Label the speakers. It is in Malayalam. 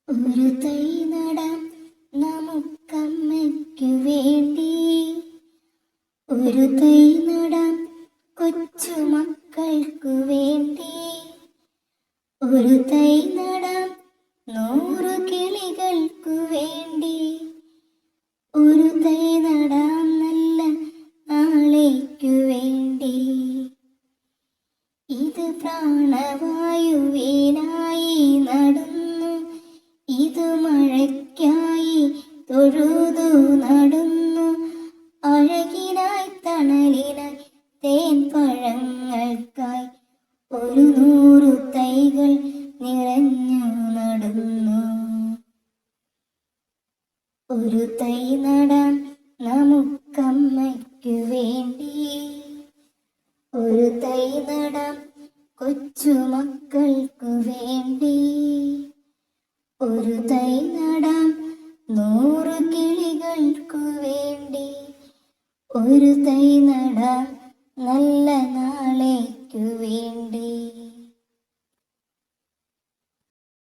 Speaker 1: ഒരു തൈ നടാം നമുക്കമ്മയ്ക്കു വേണ്ടി, ഒരു തൈ നടാം കൊച്ചുമക്കൾക്കു വേണ്ടി, ഒരു തൈ നടാം 100 കിളികൾക്കു വേണ്ടി, ഒരു തൈ നടാം നല്ല നാളേക്കു വേണ്ടി. ഇത് പ്രാണവായുവിനായി നടുന്നു, ഇത് മഴയ്ക്കായി തൊഴുതു നടുന്നു, അഴകിനായി തണലിനായി തേൻ പഴങ്ങൾക്കായി 100 തൈകൾ നിറഞ്ഞു നടുന്നു. ഒരു തൈ നടാം നമുക്കമ്മയ്ക്കു വേണ്ടി, ഒരു തൈ നടാം കൊച്ചുമക്കൾക്കു വേണ്ടി, ഒരു തൈ നടാം 100 കിളികൾക്കു വേണ്ടി, ഒരു തൈ നടാം നല്ല നാളേക്കു വേണ്ടി.